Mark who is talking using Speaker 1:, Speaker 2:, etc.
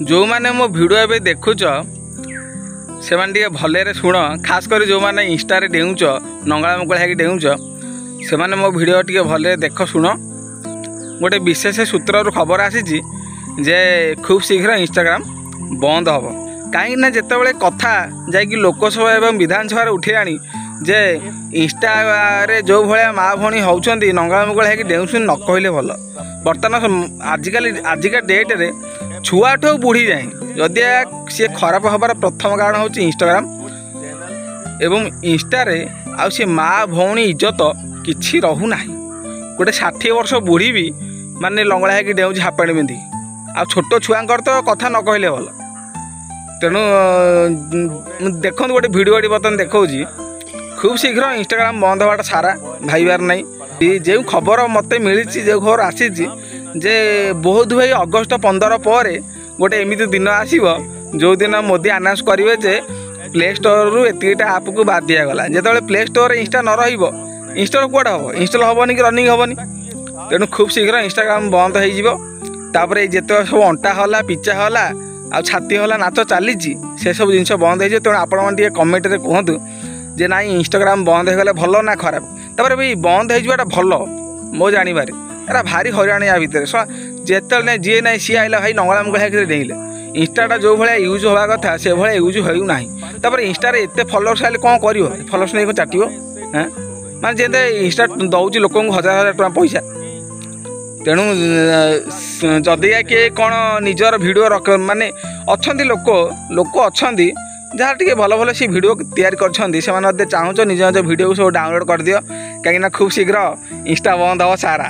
Speaker 1: जो मैंने मो वीडियो एवं देखुच से भले शुण खास कर जो मैंने इंस्टा डेउच नंगला मुकला है डेउच से मो वीडियो टे भले देख शुण गोटे विशेष सूत्र खबर आसी जे खूब शीघ्र इंस्टाग्राम बंद हम कहीं जिते कथा जा लोकसभा एवं विधानसभा उठे जे इंस्टा रे जो भाया माँ भौणी होती नंगला मुगला है डेउन न कहले भल बर्तमान आजिका डेट रे छुआठू बुढ़ी जाए जदि सी खराब हबार प्रथम कारण हूँ इंस्टाग्राम एवं इंस्टा रे आ सी माँ भौणी इज्जत किछि रहूना गोटे 60 वर्ष बुढ़ी भी माने लंगड़ा है डेउँ हाफ पैंट पिंधि आ छोट छुआंकर तो कथा न कहले भल तेणु देखो गोटे भिडियो बर्तमान देखा खूब शीघ्र इंस्टाग्राम बंद हवाटा सारा भाईबार नहीं जो खबर मत मिली जो खबर आसी जे बहुत भाई अगस्ट 15 पर गोटे एमती दिन आसो जो दिन मोदी अनाउंस करेंगे जे प्ले स्टोर रु एतिटा आप को बाद दिगला जो प्ले स्टोर इंस्टा न इंस्टॉल कौटा हम इंस्टॉल हेनी कि रनिंग हेनी तेणु खूब शीघ्र इंस्टाग्राम बंद होपर जिते सब अंटा होला पिचा होला आ छाती होला नाच चली से सब जिन बंद हो तेणु आपण कमेंट रे कहतु जे ना इंस्टाग्राम बंद हो गले भल ना खराब तापर भी बंद होटा भल मो जानवर एरा भारी हरियाणा या भितर जिते जी ना सी आइला भाई नंगला मुगला डेले इंस्टाटा जो भाया यूज हवा कथा से भाया यूज होना तापर इंस्टा एत फलोअर्स आए कौन कर फलोअर्स नहीं चाटिव हाँ माने जे इंस्टा दौर लोक 1000 टଙ୍କା पैसा तेणु जदि किए कौन निजर भिडियो माने अच्छा लोक अच्छा जहाँ टे भल भल सी भिडियो तैयारी कर चाहूँ निज निज भिडियो सब डाउनलोड कर दियो कहीं खूब शीघ्र इंस्टा बंद हम सारा।